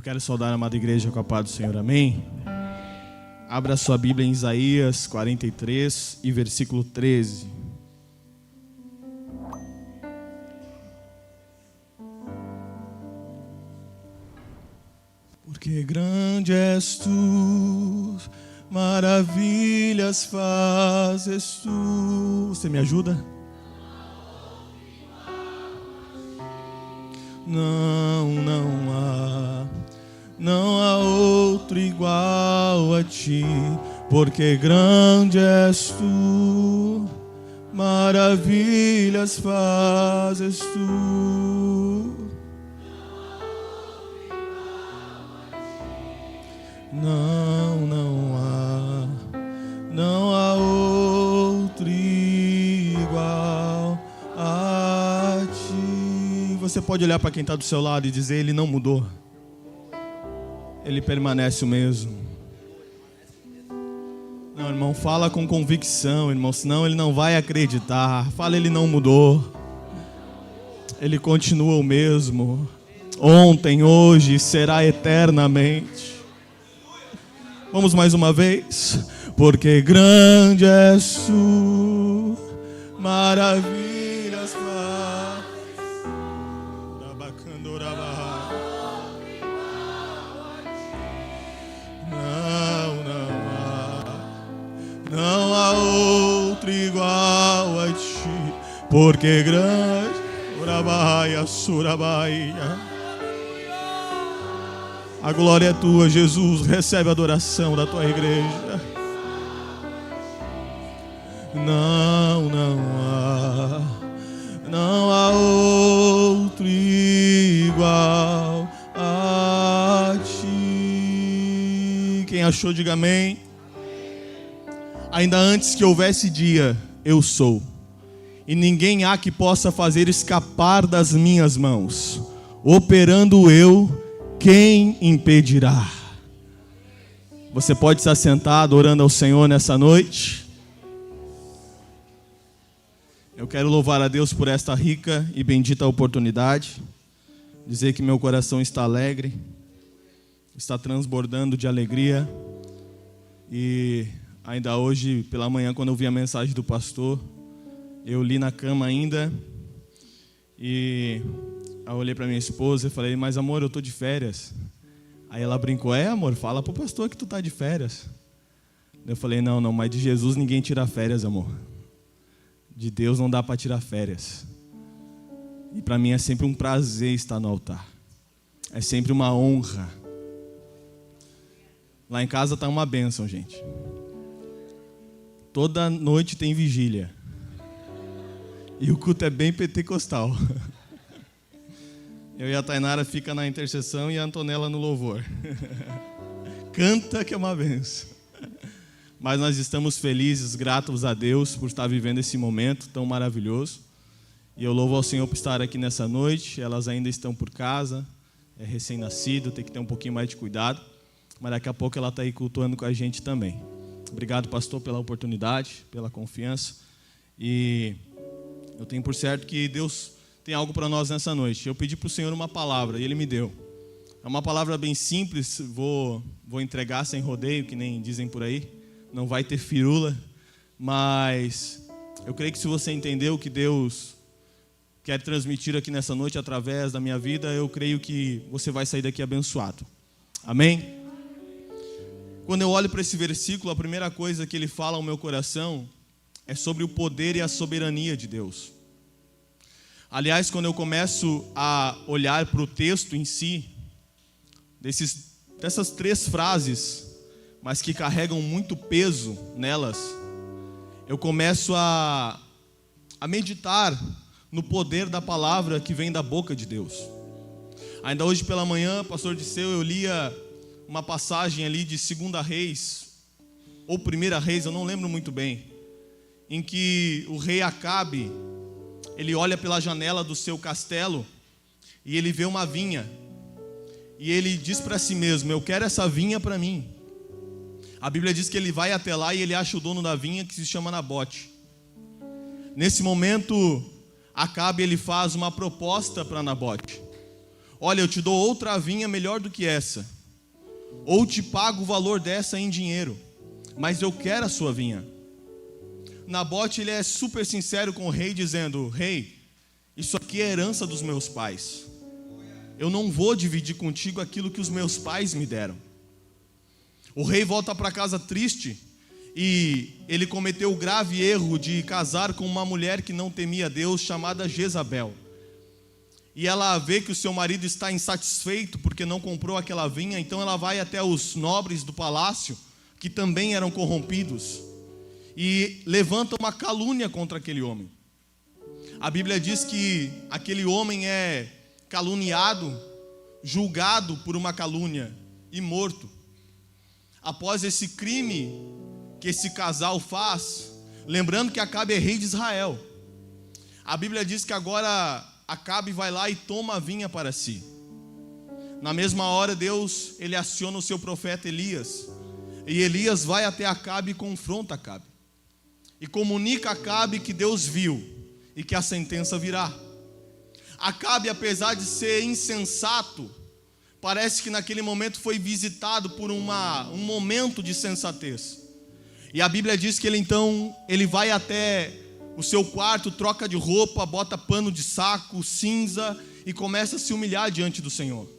Quero saudar a amada igreja com a paz do Senhor, amém? Abra sua Bíblia em Isaías 43 e versículo 13. Porque grande és tu, maravilhas fazes tu. Você me ajuda? Não há outro igual a ti, porque grande és tu, maravilhas fazes tu. Não há outro igual a ti. Você pode olhar para quem está do seu lado e dizer: ele não mudou. Ele permanece o mesmo. Não, irmão, fala com convicção, irmão, senão ele não vai acreditar. Fala: ele não mudou. Ele continua o mesmo. Ontem, hoje e será eternamente. Vamos mais uma vez. Porque grande és tu, maravilhas fazes. Não há outro igual a ti, porque grande a glória é tua, Jesus. Recebe a adoração da tua igreja. Não há outro igual a ti. Quem achou, diga amém. Ainda antes que houvesse dia, eu sou, e ninguém há que possa fazer escapar das minhas mãos. Operando eu, quem impedirá? Você pode se assentar adorando ao Senhor nessa noite. Eu quero louvar a Deus por esta rica e bendita oportunidade, dizer que meu coração está alegre, está transbordando de alegria. E ainda hoje pela manhã, quando eu vi a mensagem do pastor, eu li na cama ainda, e eu olhei para minha esposa e falei: mas amor, eu estou de férias. Aí ela brincou: é amor, fala para o pastor que tu está de férias. Eu falei: não, mas de Jesus ninguém tira férias, amor. De Deus não dá para tirar férias. E para mim é sempre um prazer estar no altar. É sempre uma honra. Lá em casa está uma bênção, gente. Toda noite tem vigília. E o culto é bem pentecostal. Eu e a Tainara fica na intercessão e a Antonella no louvor. Canta que é uma bênção. Mas nós estamos felizes, gratos a Deus por estar vivendo esse momento tão maravilhoso. E eu louvo ao Senhor por estar aqui nessa noite. Elas ainda estão por casa, é recém-nascido, tem que ter um pouquinho mais de cuidado. Mas daqui a pouco ela está aí cultuando com a gente também. Obrigado, pastor, pela oportunidade, pela confiança. E eu tenho por certo que Deus tem algo para nós nessa noite. Eu pedi para o Senhor uma palavra e Ele me deu. É uma palavra bem simples, vou entregar sem rodeio, que nem dizem por aí. Não vai ter firula, mas eu creio que se você entender o que Deus quer transmitir aqui nessa noite através da minha vida, eu creio que você vai sair daqui abençoado. Amém? Quando eu olho para esse versículo, a primeira coisa que ele fala ao meu coração é sobre o poder e a soberania de Deus. Aliás, quando eu começo a olhar para o texto em si, dessas 3 frases, mas que carregam muito peso nelas, eu começo a meditar no poder da palavra que vem da boca de Deus. Ainda hoje pela manhã, pastor Disseu, eu lia uma passagem ali de 2 Reis, ou 1 Reis, eu não lembro muito bem, em que o rei Acabe, ele olha pela janela do seu castelo e ele vê uma vinha. E ele diz para si mesmo: eu quero essa vinha para mim. A Bíblia diz que ele vai até lá e ele acha o dono da vinha, que se chama Nabote. Nesse momento, Acabe ele faz uma proposta para Nabote. olha, eu te dou outra vinha melhor do que essa, ou te pago o valor dessa em dinheiro, mas eu quero a sua vinha. Nabote, ele é super sincero com o rei, dizendo: rei, isso aqui é herança dos meus pais. Eu não vou dividir contigo aquilo que os meus pais me deram. O rei volta para casa triste, e ele cometeu o grave erro de casar com uma mulher que não temia Deus, chamada Jezabel. E ela vê que o seu marido está insatisfeito porque não comprou aquela vinha, então ela vai até os nobres do palácio, que também eram corrompidos, e levanta uma calúnia contra aquele homem. A Bíblia diz que aquele homem é caluniado, julgado por uma calúnia e morto. Após esse crime que esse casal faz, lembrando que Acabe é rei de Israel, a Bíblia diz que agora Acabe vai lá e toma a vinha para si. Na mesma hora, Deus, ele aciona o seu profeta Elias, e Elias vai até Acabe e confronta Acabe, e comunica a Acabe que Deus viu e que a sentença virá. Acabe, apesar de ser insensato, parece que naquele momento foi visitado por um momento de sensatez. E a Bíblia diz que ele vai até o seu quarto, troca de roupa, bota pano de saco, cinza, e começa a se humilhar diante do Senhor.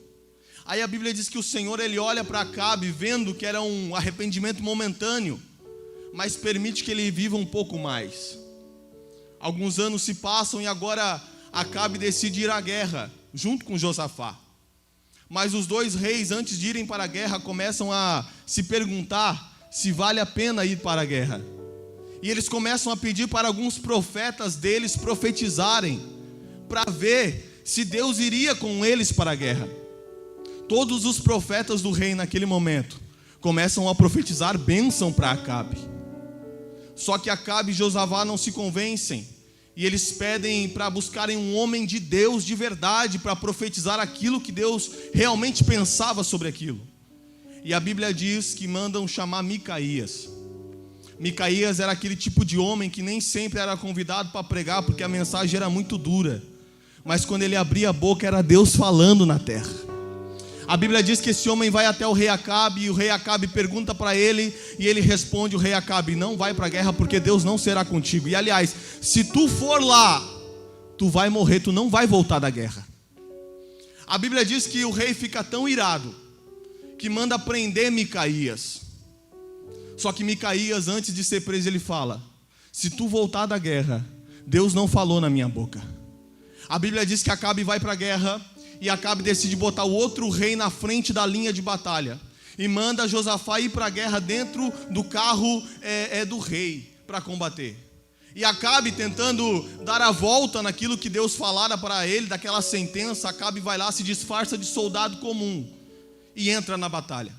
Aí a Bíblia diz que o Senhor, ele olha para Acabe, vendo que era um arrependimento momentâneo, mas permite que ele viva um pouco mais. Alguns anos se passam e agora Acabe decide ir à guerra, junto com Josafá. Mas os dois reis, antes de irem para a guerra, começam a se perguntar se vale a pena ir para a guerra. E eles começam a pedir para alguns profetas deles profetizarem, para ver se Deus iria com eles para a guerra. Todos os profetas do rei naquele momento começam a profetizar bênção para Acabe. Só que Acabe e Josafá não se convencem, e eles pedem para buscarem um homem de Deus de verdade, para profetizar aquilo que Deus realmente pensava sobre aquilo. E a Bíblia diz que mandam chamar Micaías. Micaías era aquele tipo de homem que nem sempre era convidado para pregar, porque a mensagem era muito dura, mas quando ele abria a boca era Deus falando na terra. A Bíblia diz que esse homem vai até o rei Acabe, e o rei Acabe pergunta para ele, e ele responde: o rei Acabe, não vai para a guerra, porque Deus não será contigo. E aliás, se tu for lá, tu vai morrer, tu não vai voltar da guerra. A Bíblia diz que o rei fica tão irado, que manda prender Micaías. Só que Micaías, antes de ser preso, ele fala: se tu voltar da guerra, Deus não falou na minha boca. A Bíblia diz que Acabe vai para a guerra, e Acabe decide botar o outro rei na frente da linha de batalha, e manda Josafá ir para a guerra dentro do carro do rei, para combater. E Acabe, tentando dar a volta naquilo que Deus falara para ele, daquela sentença, Acabe vai lá, se disfarça de soldado comum e entra na batalha.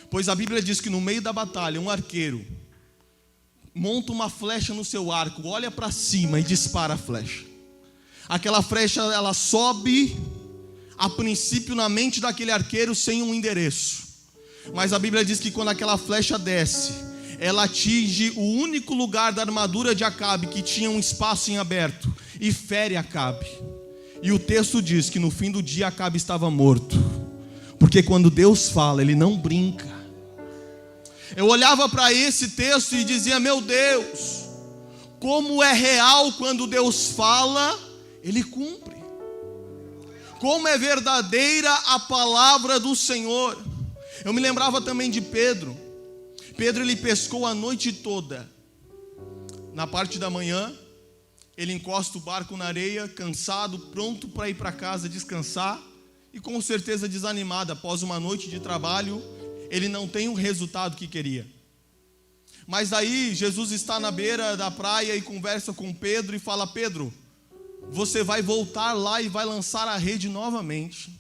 Pois a Bíblia diz que no meio da batalha, um arqueiro monta uma flecha no seu arco, olha para cima e dispara a flecha. Aquela flecha, ela sobe a princípio na mente daquele arqueiro sem um endereço, mas a Bíblia diz que quando aquela flecha desce, ela atinge o único lugar da armadura de Acabe que tinha um espaço em aberto, e fere Acabe. E o texto diz que no fim do dia Acabe estava morto, porque quando Deus fala, ele não brinca. Eu olhava para esse texto e dizia: meu Deus, como é real quando Deus fala, ele cumpre. Como é verdadeira a palavra do Senhor. Eu me lembrava também de Pedro. Pedro, ele pescou a noite toda. Na parte da manhã, ele encosta o barco na areia, cansado, pronto para ir para casa descansar, e com certeza desanimado. Após uma noite de trabalho, ele não tem o resultado que queria. Mas aí Jesus está na beira da praia e conversa com Pedro e fala: Pedro, você vai voltar lá e vai lançar a rede novamente.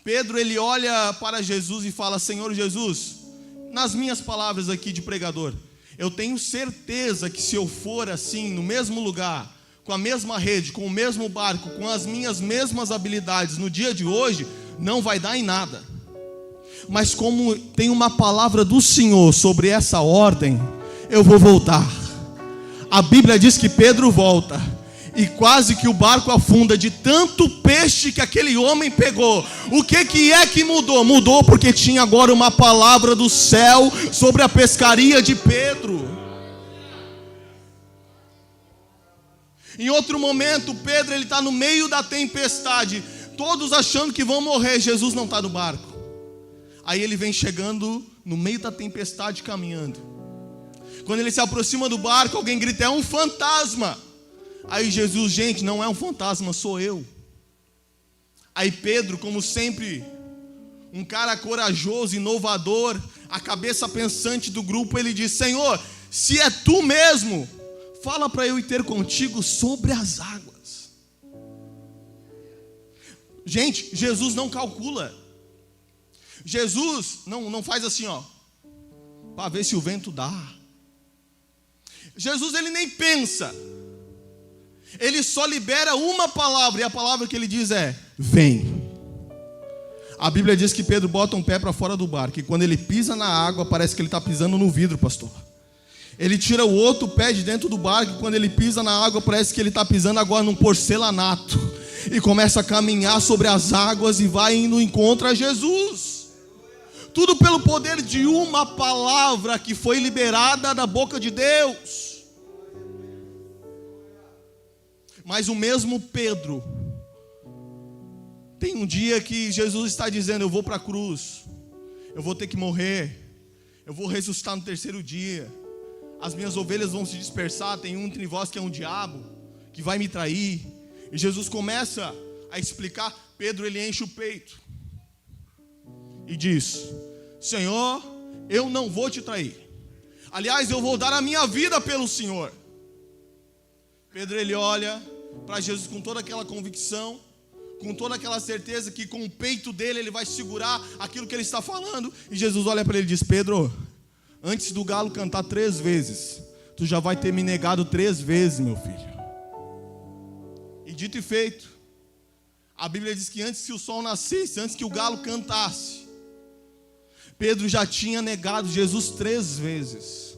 Pedro, ele olha para Jesus e fala: Senhor Jesus, nas minhas palavras aqui de pregador, eu tenho certeza que se eu for assim, no mesmo lugar, com a mesma rede, com o mesmo barco, com as minhas mesmas habilidades, no dia de hoje, não vai dar em nada. Mas como tem uma palavra do Senhor sobre essa ordem, eu vou voltar. A Bíblia diz que Pedro volta, e quase que o barco afunda de tanto peixe que aquele homem pegou. O que é que mudou? Mudou porque tinha agora uma palavra do céu sobre a pescaria de Pedro. Em outro momento, Pedro está no meio da tempestade, todos achando que vão morrer. Jesus não está no barco. Aí ele vem chegando no meio da tempestade caminhando. Quando ele se aproxima do barco, alguém grita: é um fantasma. Aí Jesus: gente, não é um fantasma, sou eu. Aí Pedro, como sempre, um cara corajoso, inovador, a cabeça pensante do grupo, ele diz: Senhor, se é tu mesmo, fala para eu ir ter contigo sobre as águas. Gente, Jesus não calcula. Jesus não faz assim, ó, para ver se o vento dá. Jesus, ele nem pensa. Ele só libera uma palavra, e a palavra que ele diz é: vem. A Bíblia diz que Pedro bota um pé para fora do barco, e quando ele pisa na água, parece que ele está pisando no vidro, pastor. Ele tira o outro pé de dentro do barco, e quando ele pisa na água, parece que ele está pisando agora num porcelanato, e começa a caminhar sobre as águas, e vai indo em encontro a Jesus. Tudo pelo poder de uma palavra que foi liberada da boca de Deus. Mas o mesmo Pedro, tem um dia que Jesus está dizendo: eu vou para a cruz, eu vou ter que morrer, eu vou ressuscitar no terceiro dia, as minhas ovelhas vão se dispersar, tem um entre vós que é um diabo, que vai me trair. E Jesus começa a explicar. Pedro, ele enche o peito e diz: Senhor, eu não vou te trair, aliás, eu vou dar a minha vida pelo Senhor. Pedro, ele olha para Jesus com toda aquela convicção, com toda aquela certeza que com o peito dele ele vai segurar aquilo que ele está falando. E Jesus olha para ele e diz: Pedro, antes do galo cantar 3 vezes, tu já vai ter me negado 3 vezes, meu filho. E dito e feito, a Bíblia diz que antes que o sol nascesse, antes que o galo cantasse, Pedro já tinha negado Jesus 3 vezes.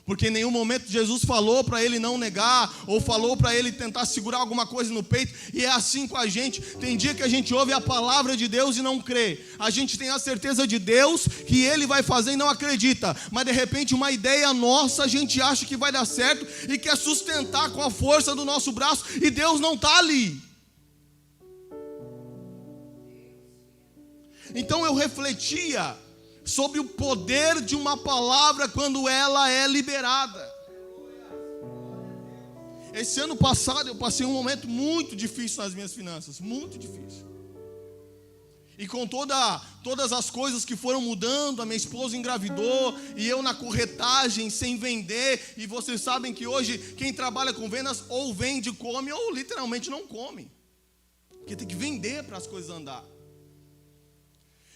Porque em nenhum momento Jesus falou para ele não negar, ou falou para ele tentar segurar alguma coisa no peito. E é assim com a gente. Tem dia que a gente ouve a palavra de Deus e não crê. A gente tem a certeza de Deus que Ele vai fazer e não acredita. Mas de repente uma ideia nossa, a gente acha que vai dar certo e quer sustentar com a força do nosso braço, e Deus não está ali. Então eu refletia sobre o poder de uma palavra quando ela é liberada. Esse ano passado eu passei um momento muito difícil nas minhas finanças, muito difícil. E com todas as coisas que foram mudando, a minha esposa engravidou, e eu na corretagem, sem vender. E vocês sabem que hoje quem trabalha com vendas ou vende, come, ou literalmente não come, porque tem que vender para as coisas andar.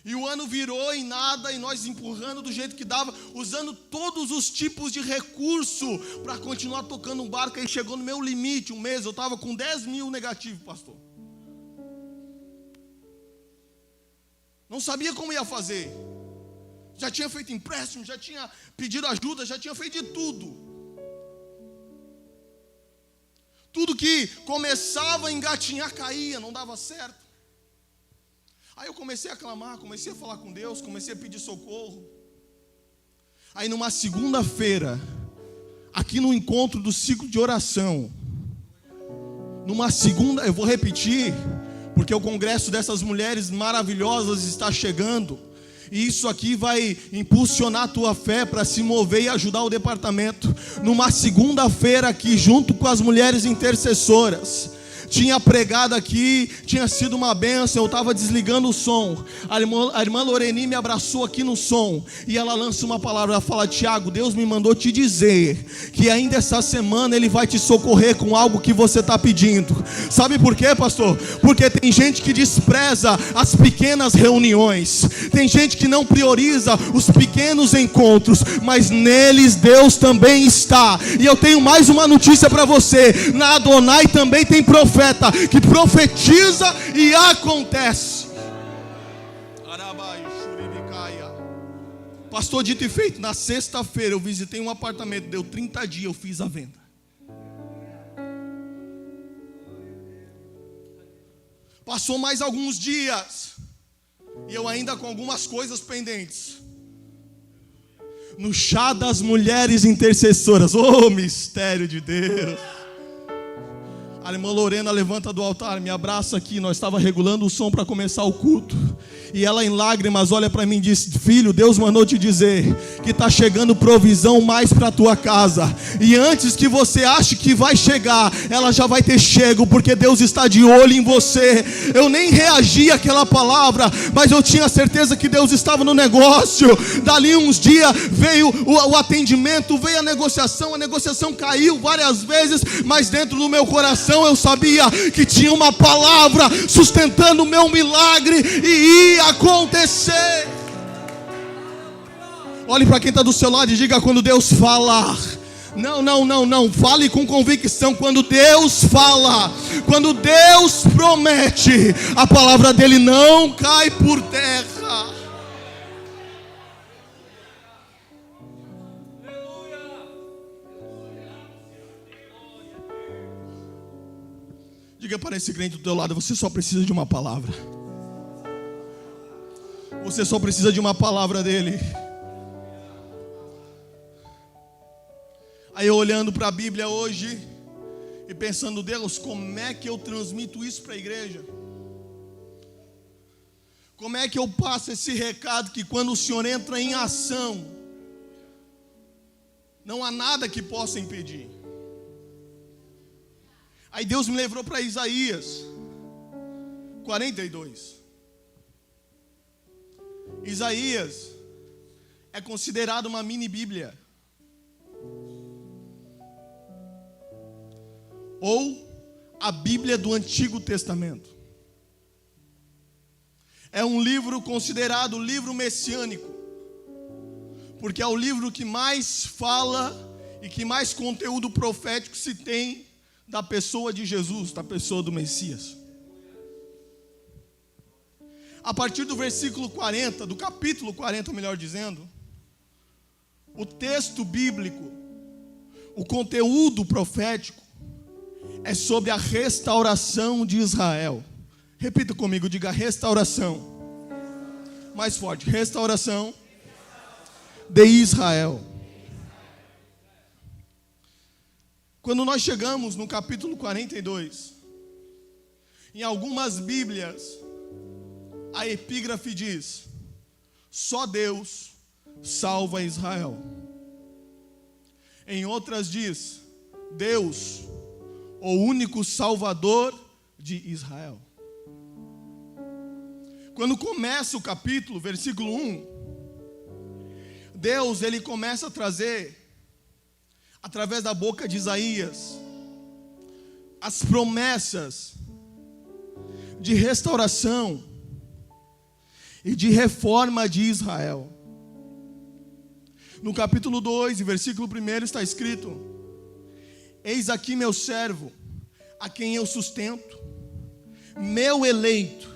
E o ano virou em nada, e nós empurrando do jeito que dava, usando todos os tipos de recurso para continuar tocando um barco. Aí chegou no meu limite, um mês, eu estava com 10 mil negativo, pastor. Não sabia como ia fazer. Já tinha feito empréstimo, já tinha pedido ajuda, já tinha feito de tudo. Tudo que começava a engatinhar caía, não dava certo. Aí eu comecei a clamar, comecei a falar com Deus, comecei a pedir socorro. Aí numa segunda-feira, aqui no encontro do ciclo de oração, eu vou repetir, porque o congresso dessas mulheres maravilhosas está chegando, e isso aqui vai impulsionar a tua fé para se mover e ajudar o departamento. Numa segunda-feira aqui, junto com as mulheres intercessoras, tinha pregado aqui, tinha sido uma bênção. Eu estava desligando o som, a irmã Loreni me abraçou aqui no som, e ela lança uma palavra, ela fala: Tiago, Deus me mandou te dizer que ainda essa semana Ele vai te socorrer com algo que você está pedindo. Sabe por quê, pastor? Porque tem gente que despreza as pequenas reuniões, tem gente que não prioriza os pequenos encontros, mas neles Deus também está. E eu tenho mais uma notícia para você: na Adonai também tem profeta que profetiza e acontece. Pastor, dito e feito, na sexta-feira eu visitei um apartamento, deu 30 dias, eu fiz a venda. Passou mais alguns dias, e eu ainda com algumas coisas pendentes. No chá das mulheres intercessoras, mistério de Deus. A irmã Lorena levanta do altar, me abraça aqui. Nós estávamos regulando o som para começar o culto. E ela em lágrimas olha para mim e diz: filho, Deus mandou te dizer que está chegando provisão mais para a tua casa. E antes que você ache que vai chegar, ela já vai ter chego, porque Deus está de olho em você. Eu nem reagi àquela palavra, mas eu tinha certeza que Deus estava no negócio. Dali uns dias veio o atendimento, veio a negociação caiu várias vezes, mas dentro do meu coração eu sabia que tinha uma palavra sustentando o meu milagre e ia acontecer. Olhe para quem está do seu lado e diga: quando Deus fala, não, fale com convicção. Quando Deus fala, quando Deus promete, a palavra dele não cai por terra. Diga para esse crente do teu lado: você só precisa de uma palavra. Você só precisa de uma palavra dele. Aí eu olhando para a Bíblia hoje e pensando: Deus, como é que eu transmito isso para a igreja? Como é que eu passo esse recado que quando o Senhor entra em ação, não há nada que possa impedir? Aí Deus me levou para Isaías 42. Isaías é considerado uma mini Bíblia, ou a Bíblia do Antigo Testamento. É um livro considerado livro messiânico, porque é o livro que mais fala e que mais conteúdo profético se tem da pessoa de Jesus, da pessoa do Messias. A partir do versículo 40, do capítulo 40, melhor dizendo, o texto bíblico, o conteúdo profético é sobre a restauração de Israel. Repita comigo, diga: restauração. Mais forte: restauração de Israel. Quando nós chegamos no capítulo 42, em algumas Bíblias, a epígrafe diz: só Deus salva Israel. Em outras diz: Deus, o único Salvador de Israel. Quando começa o capítulo, versículo 1, Deus, ele começa a trazer, através da boca de Isaías, as promessas de restauração e de reforma de Israel. No capítulo 2, versículo 1 está escrito: eis aqui meu servo, a quem eu sustento, meu eleito,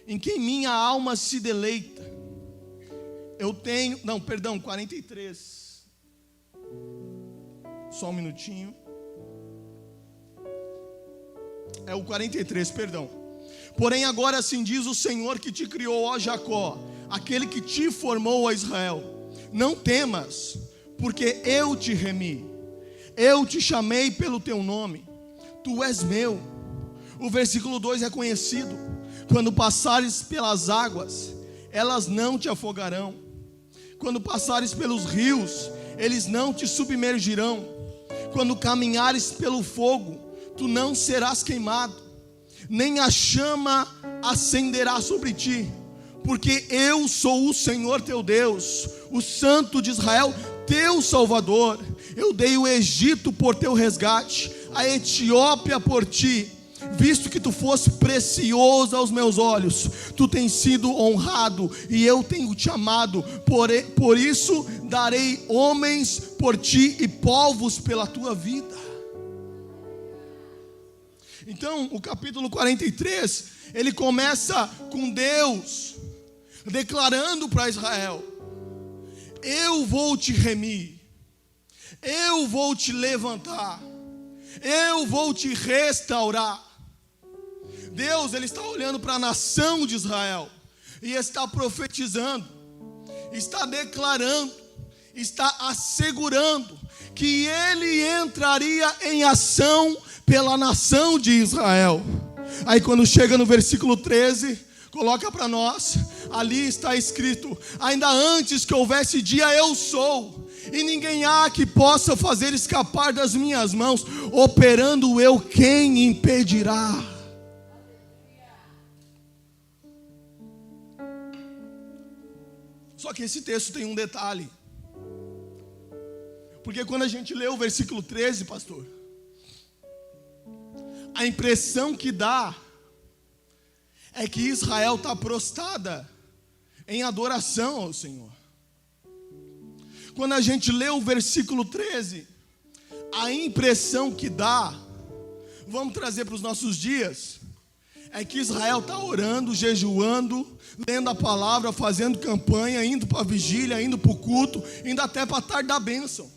em quem minha alma se deleita. Eu tenho, 43. Só um minutinho. É o 43, perdão. Porém agora assim diz o Senhor que te criou, ó Jacó, aquele que te formou, ó Israel: não temas, porque eu te remi, eu te chamei pelo teu nome, tu és meu. O versículo 2 é conhecido: quando passares pelas águas, elas não te afogarão, quando passares pelos rios, eles não te submergirão, quando caminhares pelo fogo, tu não serás queimado, nem a chama acenderá sobre ti, porque eu sou o Senhor teu Deus, o Santo de Israel, teu Salvador. Eu dei o Egito por teu resgate, a Etiópia por ti, visto que tu fosse precioso aos meus olhos. Tu tens sido honrado e eu tenho te amado, por isso darei homens por ti e povos pela tua vida. Então o capítulo 43, ele começa com Deus declarando para Israel: eu vou te remir, eu vou te levantar, eu vou te restaurar. Deus, ele está olhando para a nação de Israel e está profetizando, está declarando, está assegurando que ele entraria em ação pela nação de Israel. Aí quando chega no versículo 13, coloca para nós, ali está escrito: ainda antes que houvesse dia eu sou, e ninguém há que possa fazer escapar das minhas mãos. Operando eu, quem impedirá? Só que esse texto tem um detalhe, porque quando a gente lê o versículo 13, pastor, a impressão que dá é que Israel está prostrada em adoração ao Senhor. Quando a gente lê o versículo 13, a impressão que dá, vamos trazer para os nossos dias, é que Israel está orando, jejuando, lendo a palavra, fazendo campanha, indo para a vigília, indo para o culto, indo até para a tarde da bênção.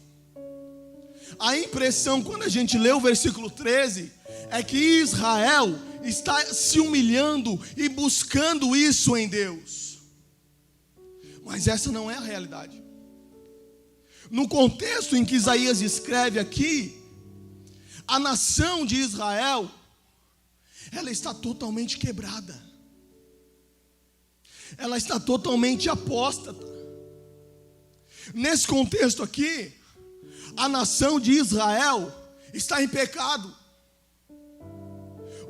A impressão, quando a gente lê o versículo 13, é que Israel está se humilhando e buscando isso em Deus. Mas essa não é a realidade. No contexto em que Isaías escreve aqui, a nação de Israel, ela está totalmente quebrada. Ela está totalmente apóstata. Nesse contexto aqui, a nação de Israel está em pecado.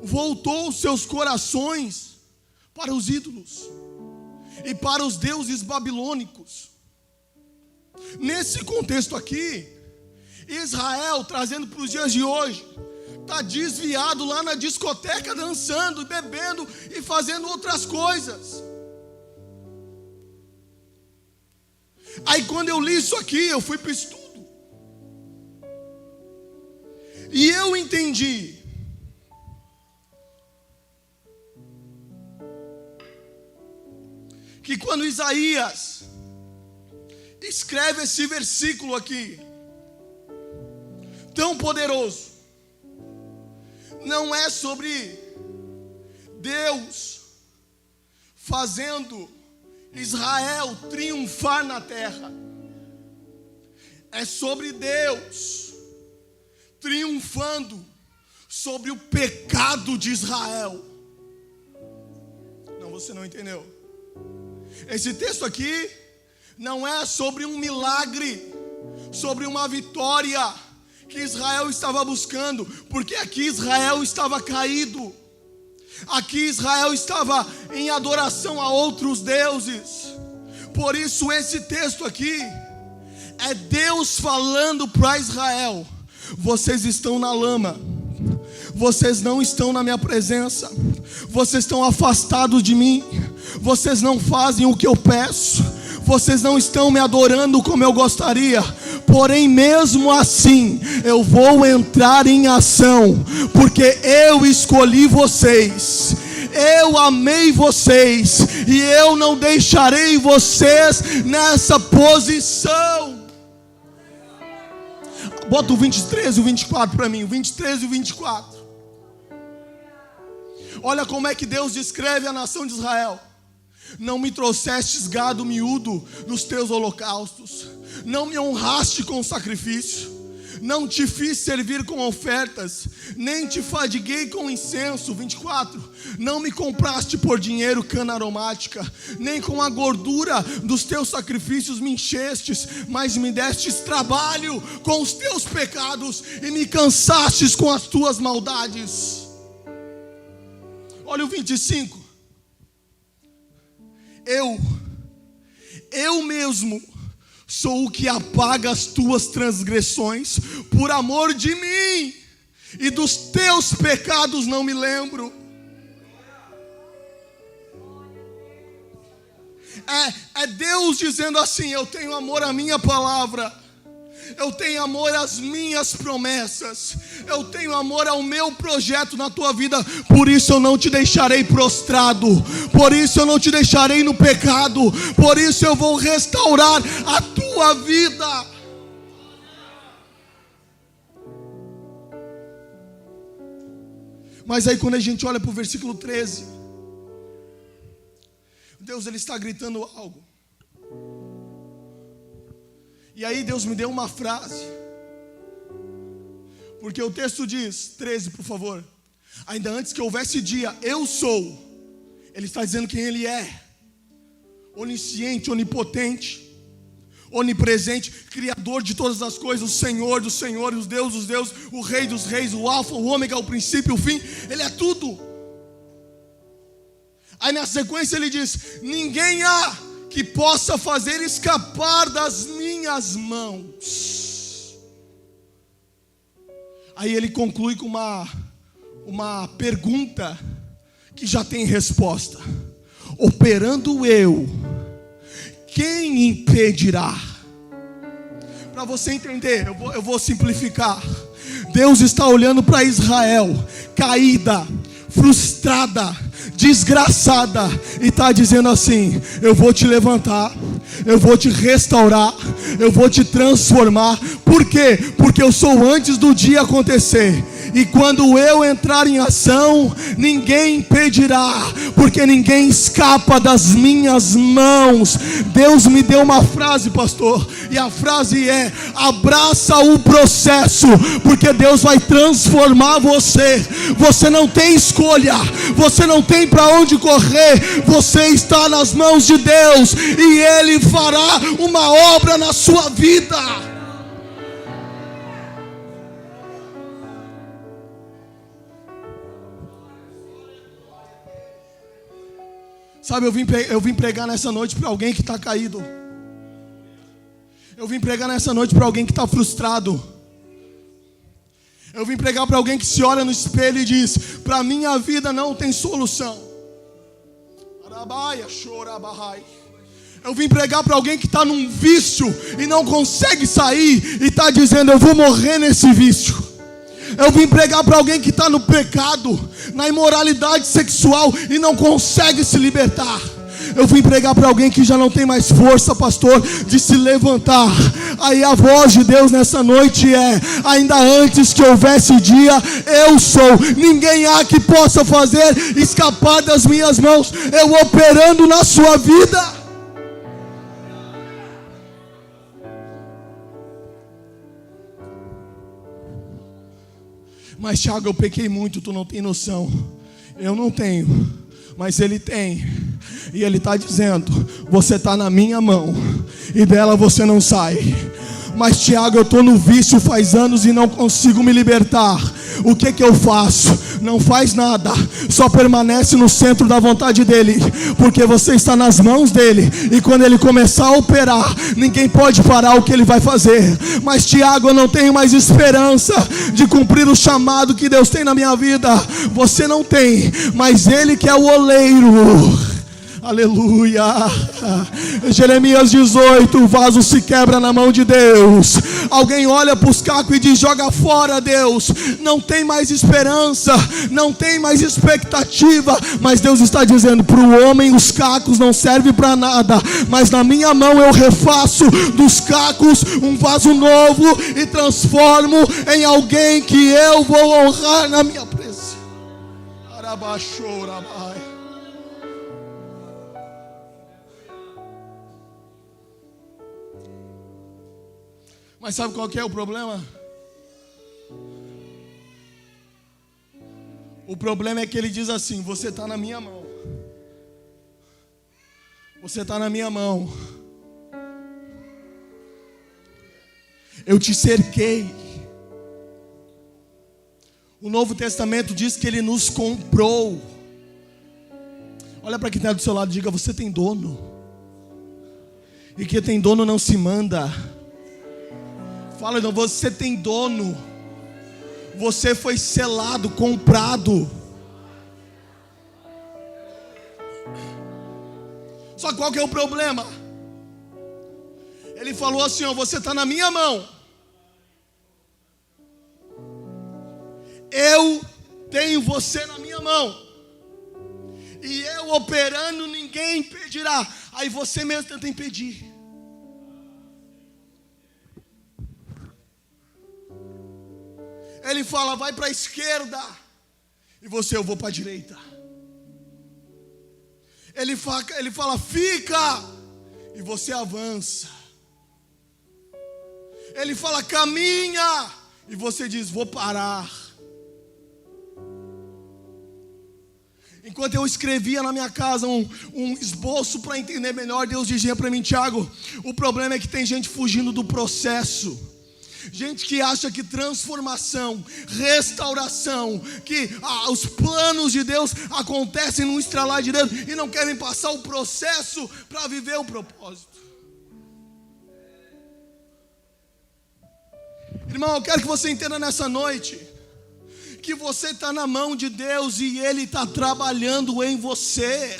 Voltou os seus corações para os ídolos e para os deuses babilônicos. Nesse contexto aqui, Israel, trazendo para os dias de hoje, está desviado lá na discoteca, dançando, bebendo e fazendo outras coisas. Aí quando eu li isso aqui, eu fui para o estudo. E eu entendi que quando Isaías escreve esse versículo aqui, tão poderoso, não é sobre Deus fazendo Israel triunfar na terra, é sobre Deus triunfando sobre o pecado de Israel. Não, você não entendeu. Esse texto aqui não é sobre um milagre, sobre uma vitória que Israel estava buscando, porque aqui Israel estava caído, aqui Israel estava em adoração a outros deuses. Por isso esse texto aqui é Deus falando para Israel: vocês estão na lama, vocês não estão na minha presença, vocês estão afastados de mim, vocês não fazem o que eu peço, vocês não estão me adorando como eu gostaria. Porém, mesmo assim, eu vou entrar em ação, porque eu escolhi vocês, eu amei vocês, e eu não deixarei vocês nessa posição. Bota o 23 e o 24 para mim, o 23 e o 24. Olha como é que Deus descreve a nação de Israel: não me trouxestes gado miúdo nos teus holocaustos, não me honraste com sacrifício, não te fiz servir com ofertas, nem te fadiguei com incenso. 24. Não me compraste por dinheiro cana aromática, nem com a gordura dos teus sacrifícios me enchestes, mas me destes trabalho com os teus pecados e me cansastes com as tuas maldades. Olha o 25. Eu mesmo sou o que apaga as tuas transgressões por amor de mim, e dos teus pecados não me lembro. É Deus dizendo assim: eu tenho amor à minha palavra, eu tenho amor às minhas promessas, eu tenho amor ao meu projeto na tua vida. Por isso eu não te deixarei prostrado, por isso eu não te deixarei no pecado, por isso eu vou restaurar a tua vida. Mas aí quando a gente olha para o versículo 13, Deus ele está gritando algo. E aí Deus me deu uma frase. Porque o texto diz, 13 por favor. Ainda antes que houvesse dia, eu sou. Ele está dizendo quem ele é. Onisciente, onipotente, onipresente, criador de todas as coisas, o Senhor dos senhores, os Deus dos deuses, o Rei dos reis, o Alfa, o Ômega, o princípio, o fim. Ele é tudo. Aí na sequência ele diz, ninguém há que possa fazer escapar das minhas mãos. Aí ele conclui com uma pergunta que já tem resposta. Operando eu, quem impedirá? Para você entender, eu vou simplificar. Deus está olhando para Israel, caída, frustrada, desgraçada, e está dizendo assim: eu vou te levantar, eu vou te restaurar, eu vou te transformar. Por quê? Porque eu sou antes do dia acontecer. E quando eu entrar em ação, ninguém impedirá, porque ninguém escapa das minhas mãos. Deus me deu uma frase, pastor, e a frase é: abraça o processo, porque Deus vai transformar você. Você não tem escolha, você não tem para onde correr, você está nas mãos de Deus, e Ele fará uma obra na sua vida. Sabe, eu vim pregar nessa noite para alguém que está caído. Eu vim pregar nessa noite para alguém que está frustrado. Eu vim pregar para alguém que se olha no espelho e diz: para minha vida não tem solução. Eu vim pregar para alguém que está num vício e não consegue sair, e está dizendo: eu vou morrer nesse vício. Eu vim pregar para alguém que está no pecado, na imoralidade sexual e não consegue se libertar. Eu vim pregar para alguém que já não tem mais força, pastor, de se levantar. Aí a voz de Deus nessa noite é: ainda antes que houvesse dia, eu sou. Ninguém há que possa fazer escapar das minhas mãos. Eu operando na sua vida. Mas Tiago, eu pequei muito, tu não tem noção. Eu não tenho, mas Ele tem. E Ele está dizendo: você está na minha mão, e dela você não sai. Mas Tiago, eu estou no vício faz anos e não consigo me libertar. O que eu faço? Não faz nada, só permanece no centro da vontade dEle, porque você está nas mãos dEle. E quando Ele começar a operar, ninguém pode parar o que Ele vai fazer. Mas Tiago, eu não tenho mais esperança de cumprir o chamado que Deus tem na minha vida. Você não tem, mas Ele que é o oleiro. Aleluia. Jeremias 18, o vaso se quebra na mão de Deus. Alguém olha para os cacos e diz: joga fora, Deus. Não tem mais esperança, não tem mais expectativa. Mas Deus está dizendo: para o homem os cacos não servem para nada, mas na minha mão eu refaço dos cacos um vaso novo e transformo em alguém que eu vou honrar na minha presença. Arabaxorabai. Mas sabe qual que é o problema? O problema é que ele diz assim: você está na minha mão. Você está na minha mão. Eu te cerquei. O Novo Testamento diz que Ele nos comprou. Olha para quem está do seu lado e diga: você tem dono. E quem tem dono não se manda. Fala, não, você tem dono. Você foi selado, comprado. Só que qual que é o problema? Ele falou assim: ó, você está na minha mão. Eu tenho você na minha mão. E eu operando, ninguém impedirá. Aí você mesmo tenta impedir. Ele fala: vai para a esquerda. E você, eu vou para a direita. Ele fala, fica, e você avança. Ele fala, caminha, e você diz, vou parar. Enquanto eu escrevia na minha casa um esboço para entender melhor, Deus dizia para mim, Tiago, o problema é que tem gente fugindo do processo. Gente que acha que transformação, restauração, que os planos de Deus acontecem num estralar de dedos e não querem passar o processo para viver o propósito. Irmão, eu quero que você entenda nessa noite que você está na mão de Deus e Ele está trabalhando em você.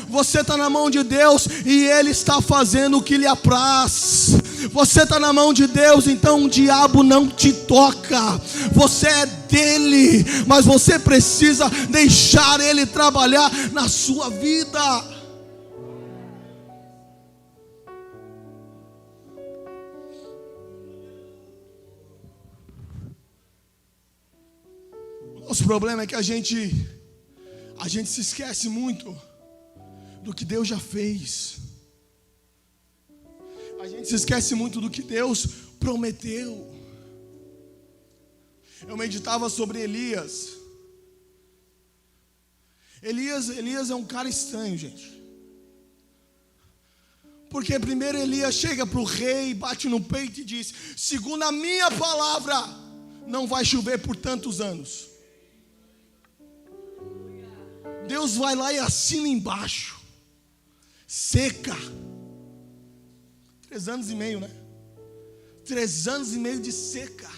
Você está na mão de Deus e Ele está fazendo o que lhe apraz. Você está na mão de Deus, então o diabo não te toca. Você é dele, mas você precisa deixar Ele trabalhar na sua vida. O nosso problema é que a gente se esquece muito do que Deus já fez. A gente se esquece muito do que Deus prometeu. Eu meditava sobre Elias. Elias é um cara estranho, gente. Porque primeiro Elias chega para o rei, bate no peito e diz, segundo a minha palavra, não vai chover por tantos anos. Deus vai lá e assina embaixo. Seca. 3 anos e meio, né? 3 anos e meio de seca.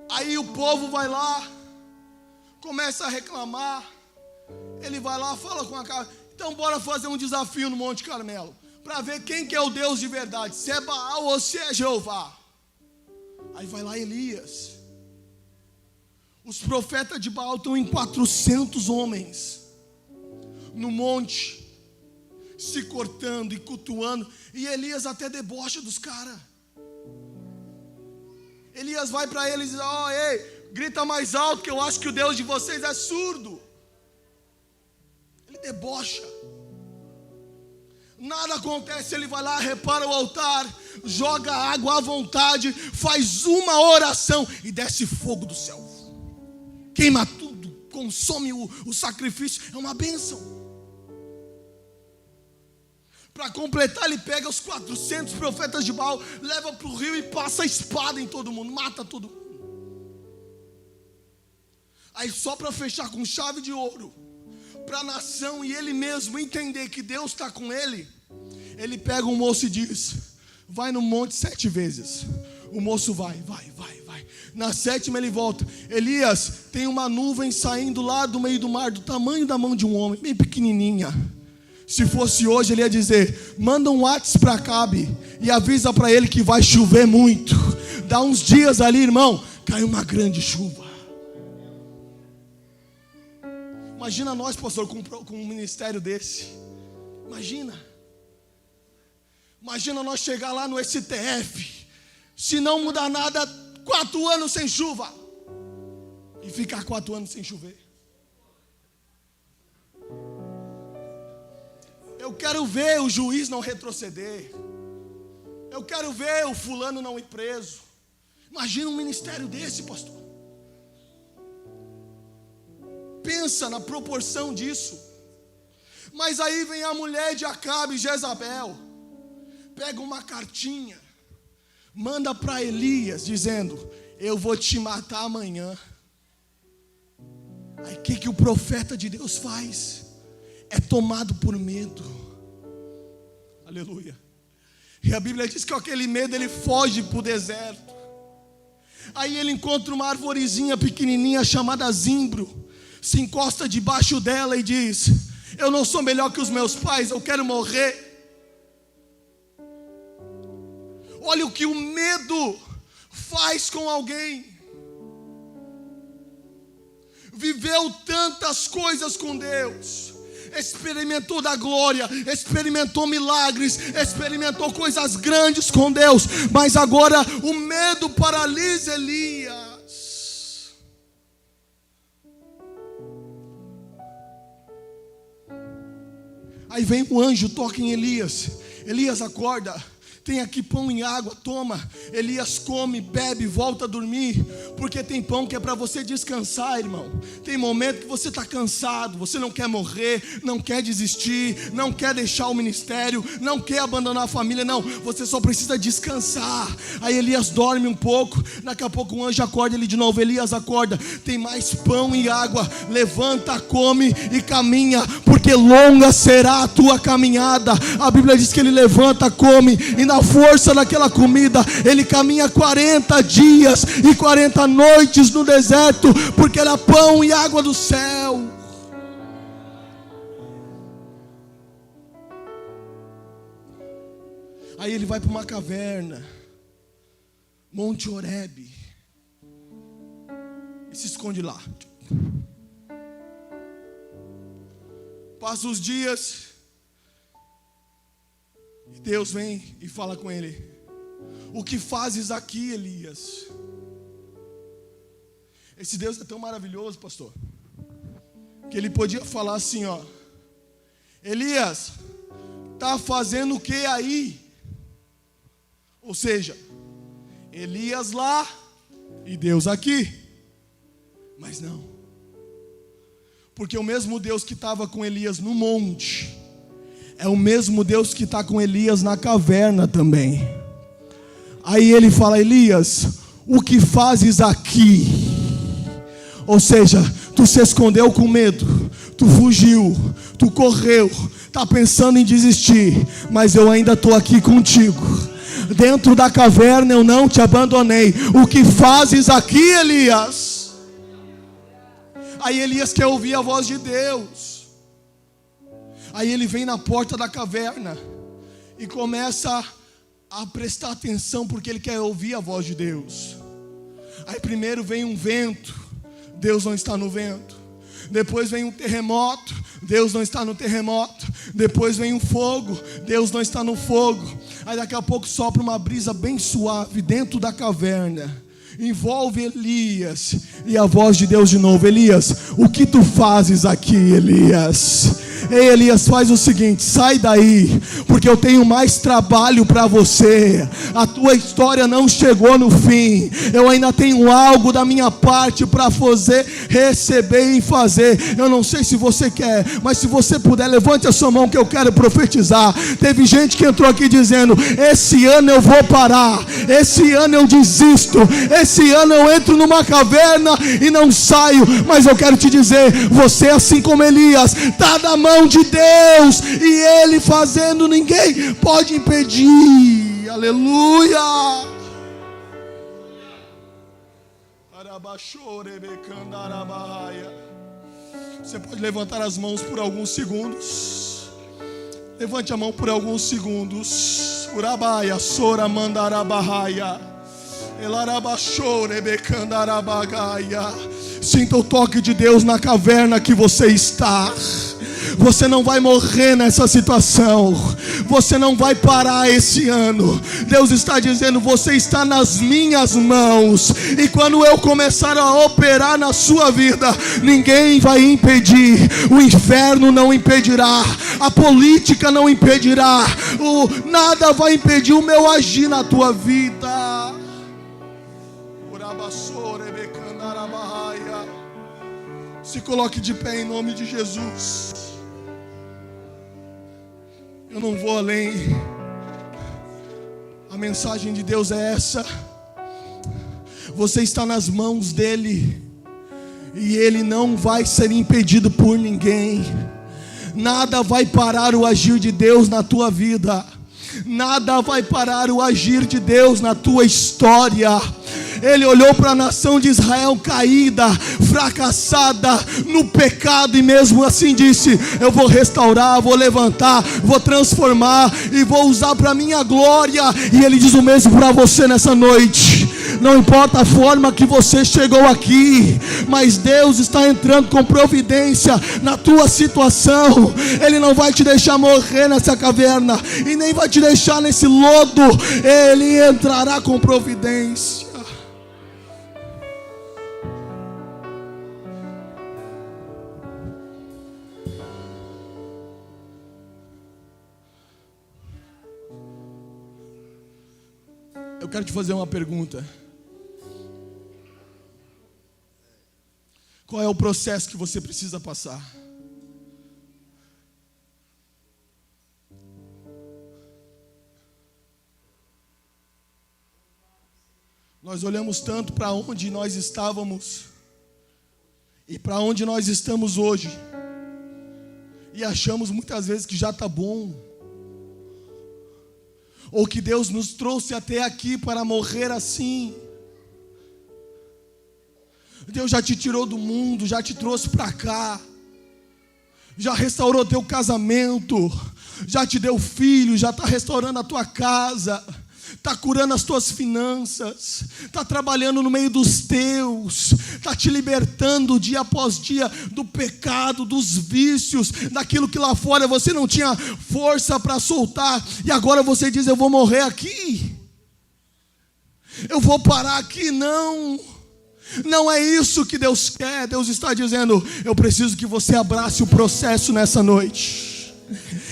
Aí o povo vai lá, começa a reclamar. Ele vai lá, fala com a cara. Então bora fazer um desafio no Monte Carmelo, para ver quem que é o Deus de verdade, se é Baal ou se é Jeová. Aí vai lá Elias. Os profetas de Baal estão em 400 homens no monte, se cortando e cultuando, e Elias até debocha dos caras. Elias vai para eles e diz, ei, grita mais alto que eu acho que o Deus de vocês é surdo. Ele debocha. Nada acontece, ele vai lá, repara o altar, joga água à vontade, faz uma oração e desce fogo do céu. Queima tudo, consome o sacrifício, é uma bênção. Para completar, ele pega os 400 profetas de Baal, leva para o rio e passa a espada em todo mundo, mata todo mundo. Aí só para fechar com chave de ouro, para a nação e ele mesmo entender que Deus está com ele, ele pega um moço e diz, vai no monte 7 vezes. O moço vai. Na 7ª ele volta. Elias, tem uma nuvem saindo lá do meio do mar, do tamanho da mão de um homem, bem pequenininha. Se fosse hoje, ele ia dizer, manda um WhatsApp para Acabe e avisa para ele que vai chover muito. Dá uns dias ali, irmão, cai uma grande chuva. Imagina nós, pastor, com um ministério desse. Imagina nós chegar lá no STF, se não mudar nada, 4 anos sem chuva, e ficar 4 anos sem chover. Eu quero ver o juiz não retroceder. Eu quero ver o fulano não ir preso. Imagina um ministério desse, pastor. Pensa na proporção disso. Mas aí vem a mulher de Acabe, Jezabel, pega uma cartinha, manda para Elias dizendo, eu vou te matar amanhã. Aí o que o profeta de Deus faz? É tomado por medo. Aleluia. E a Bíblia diz que com aquele medo ele foge para o deserto. Aí ele encontra uma arvorezinha pequenininha chamada zimbro, se encosta debaixo dela e diz, eu não sou melhor que os meus pais, eu quero morrer. Olha o que o medo faz com alguém. Viveu tantas coisas com Deus, experimentou da glória, experimentou milagres, experimentou coisas grandes com Deus, mas agora o medo paralisa Elias. Aí vem o anjo, toca em Elias. Elias, acorda. Tem aqui pão e água, toma. Elias come, bebe, volta a dormir. Porque tem pão que é para você descansar, irmão. Tem momento que você está cansado, você não quer morrer, não quer desistir, não quer deixar o ministério, não quer abandonar a família, não. Você só precisa descansar. Aí Elias dorme um pouco, daqui a pouco o anjo acorda ele de novo. Elias, acorda, tem mais pão e água. Levanta, come e caminha, porque longa será a tua caminhada. A Bíblia diz que ele levanta, come, e na força daquela comida ele caminha 40 dias e 40 noites no deserto, porque era pão e água do céu. Aí ele vai para uma caverna, Monte Horebe, e se esconde lá. Passa os dias, e Deus vem e fala com ele: o que fazes aqui, Elias? Esse Deus é tão maravilhoso, pastor, que ele podia falar assim, ó: Elias, tá fazendo o que aí? Ou seja, Elias lá e Deus aqui. Mas não, porque o mesmo Deus que estava com Elias no monte é o mesmo Deus que está com Elias na caverna também. Aí ele fala: Elias, o que fazes aqui? Ou seja, tu se escondeu com medo, tu fugiu, tu correu, está pensando em desistir, mas eu ainda estou aqui contigo. Dentro da caverna eu não te abandonei. O que fazes aqui, Elias? Aí Elias quer ouvir a voz de Deus. Aí ele vem na porta da caverna e começa a prestar atenção, porque ele quer ouvir a voz de Deus. Aí primeiro vem um vento, Deus não está no vento. Depois vem um terremoto, Deus não está no terremoto. Depois vem um fogo, Deus não está no fogo. Aí daqui a pouco sopra uma brisa bem suave dentro da caverna, envolve Elias, e a voz de Deus de novo: Elias, o que tu fazes aqui, Elias? Ei, Elias, faz o seguinte, sai daí, porque eu tenho mais trabalho para você. A tua história não chegou no fim. Eu ainda tenho algo da minha parte para fazer, receber e fazer. Eu não sei se você quer, mas se você puder, levante a sua mão que eu quero profetizar. Teve gente que entrou aqui dizendo: esse ano eu vou parar, esse ano eu desisto, esse ano eu entro numa caverna e não saio. Mas eu quero te dizer, você, assim como Elias, está na mão de Deus, e Ele fazendo, ninguém pode impedir. Aleluia. Você pode levantar as mãos por alguns segundos. Levante a mão por alguns segundos. Urabaia, sora mandarabaia. Sinta o toque de Deus na caverna que você está. Você não vai morrer nessa situação. Você não vai parar esse ano. Deus está dizendo: você está nas minhas mãos. E quando eu começar a operar na sua vida, ninguém vai impedir. O inferno não impedirá. A política não impedirá. Nada vai impedir o meu agir na tua vida. Se coloque de pé em nome de Jesus. Eu não vou além. A mensagem de Deus é essa. Você está nas mãos dEle, e Ele não vai ser impedido por ninguém. Nada vai parar o agir de Deus na tua vida. Nada vai parar o agir de Deus na tua história. Ele olhou para a nação de Israel caída, fracassada no pecado, e mesmo assim disse: eu vou restaurar, vou levantar, vou transformar e vou usar para a minha glória. E Ele diz o mesmo para você nessa noite. Não importa a forma que você chegou aqui, mas Deus está entrando com providência na tua situação. Ele não vai te deixar morrer nessa caverna, e nem vai te deixar nesse lodo. Ele entrará com providência. quero te fazer uma pergunta. Qual é o processo que você precisa passar? Nós olhamos tanto para onde nós estávamos e para onde nós estamos hoje e achamos muitas vezes que já está bom, ou que Deus nos trouxe até aqui para morrer assim. Deus já te tirou do mundo, já te trouxe para cá, já restaurou teu casamento, já te deu filho, já está restaurando a tua casa, está curando as tuas finanças, está trabalhando no meio dos teus, está te libertando dia após dia do pecado, dos vícios, daquilo que lá fora você não tinha força para soltar, e agora você diz: eu vou morrer aqui, eu vou parar aqui. Não é isso que Deus quer. Deus está dizendo: eu preciso que você abrace o processo nessa noite.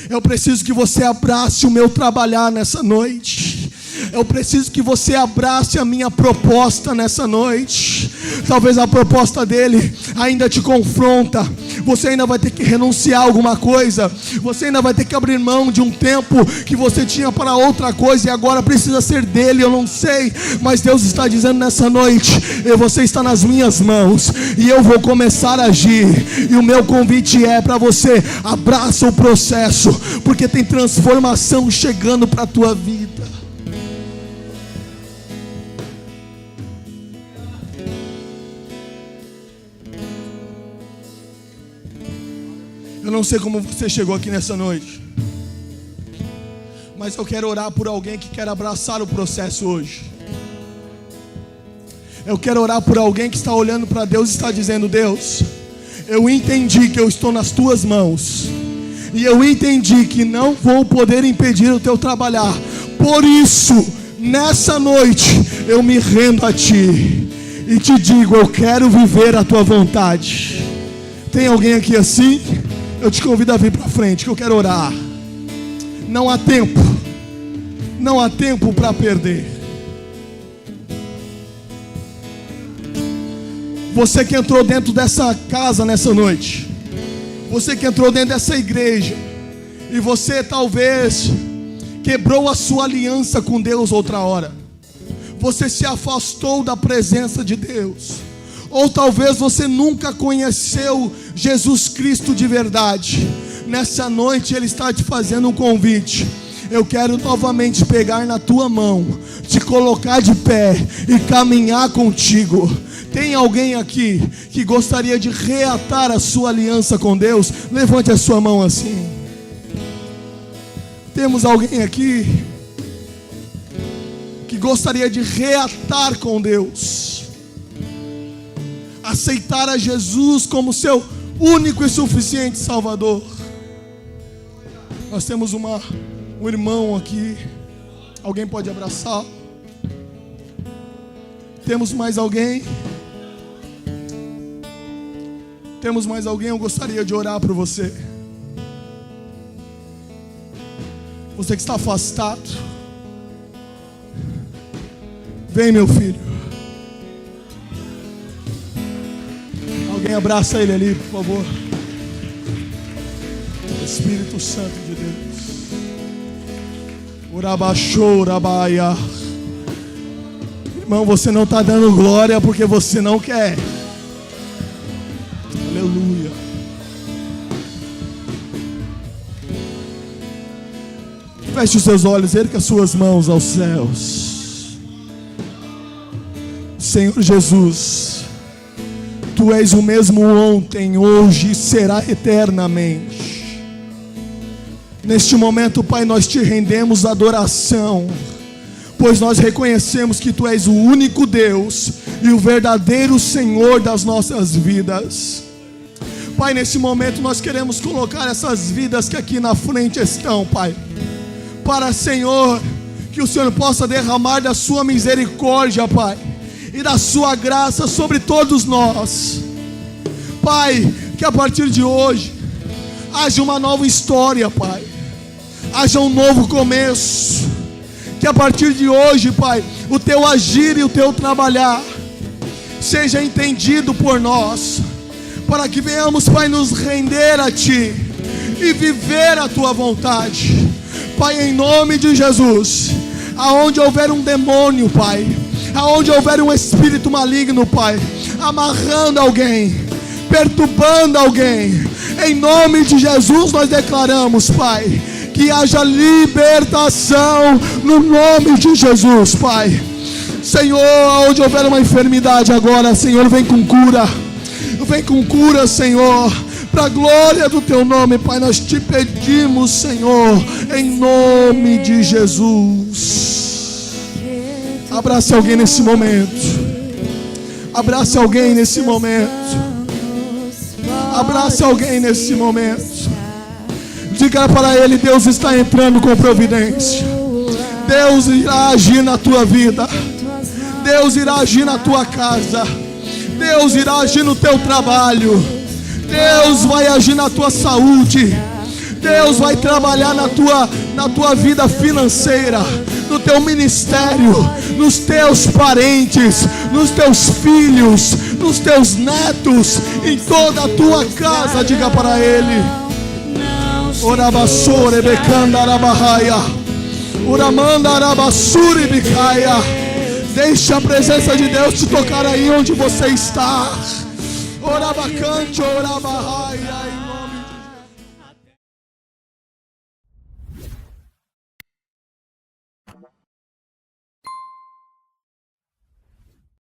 Eu preciso que você abrace o meu trabalhar nessa noite. Eu preciso que você abrace a minha proposta nessa noite. Talvez a proposta dele ainda te confronta. Você ainda vai ter que renunciar a alguma coisa. Você ainda vai ter que abrir mão de um tempo que você tinha para outra coisa e agora precisa ser dele. Eu não sei, mas Deus está dizendo nessa noite: você está nas minhas mãos e eu vou começar a agir. E o meu convite é para você: abraça o processo, porque tem transformação chegando para a tua vida. Eu não sei como você chegou aqui nessa noite, mas eu quero orar por alguém que quer abraçar o processo hoje. Eu quero orar por alguém que está olhando para Deus e está dizendo: Deus, eu entendi que eu estou nas tuas mãos, e eu entendi que não vou poder impedir o teu trabalhar. Por isso, nessa noite, eu me rendo a ti e te digo: eu quero viver a tua vontade. Tem alguém aqui assim? Eu te convido a vir para frente, que eu quero orar. Não há tempo para perder. Você que entrou dentro dessa casa nessa noite, você que entrou dentro dessa igreja, e você talvez quebrou a sua aliança com Deus outra hora, você se afastou da presença de Deus, ou talvez você nunca conheceu Jesus Cristo de verdade. Nessa noite Ele está te fazendo um convite. Eu quero novamente pegar na tua mão, te colocar de pé e caminhar contigo. Tem alguém aqui que gostaria de reatar a sua aliança com Deus? Levante a sua mão assim. Temos alguém aqui que gostaria de reatar com Deus, aceitar a Jesus como seu único e suficiente Salvador? Nós temos um irmão aqui. Alguém pode abraçar? Temos mais alguém? Temos mais alguém? Eu gostaria de orar por você. Você que está afastado, vem, meu filho. Alguém abraça ele ali, por favor. Espírito Santo de Deus. Urabachou, urabaia. Irmão, você não está dando glória porque você não quer. Aleluia. Feche os seus olhos, erga as suas mãos aos céus. Senhor Jesus, Tu és o mesmo ontem, hoje e será eternamente. Neste momento, Pai, nós Te rendemos adoração, pois nós reconhecemos que Tu és o único Deus e o verdadeiro Senhor das nossas vidas. Pai, nesse momento nós queremos colocar essas vidas que aqui na frente estão, Pai, para, Senhor, que o Senhor possa derramar da Sua misericórdia, Pai, e da Sua graça sobre todos nós. Pai, que a partir de hoje haja uma nova história, Pai, haja um novo começo, Que a partir de hoje, Pai, o teu agir e o teu trabalhar seja entendido por nós, para que venhamos, Pai, nos render a Ti e viver a Tua vontade. Pai, em nome de Jesus, aonde houver um demônio, Pai, aonde houver um espírito maligno, Pai, amarrando alguém, perturbando alguém, em nome de Jesus nós declaramos, Pai, que haja libertação no nome de Jesus, Pai. Senhor, onde houver uma enfermidade agora, Senhor, vem com cura, Senhor, para a glória do Teu nome, Pai, nós Te pedimos, Senhor, em nome de Jesus. Abrace alguém nesse momento, abrace alguém nesse momento, abrace alguém nesse momento, diga para ele: Deus está entrando com providência, Deus irá agir na tua vida, Deus irá agir na tua casa, Deus irá agir no teu trabalho, Deus vai agir na tua saúde, Deus vai trabalhar na tua vida financeira, no teu ministério, nos teus parentes, nos teus filhos, nos teus netos, em toda a tua casa. Diga para ele: Orabassore becanda arabahaia, Uramanda arabassuri bicaia. Deixa a presença de Deus te tocar aí onde você está. Orabacante, orabahaia.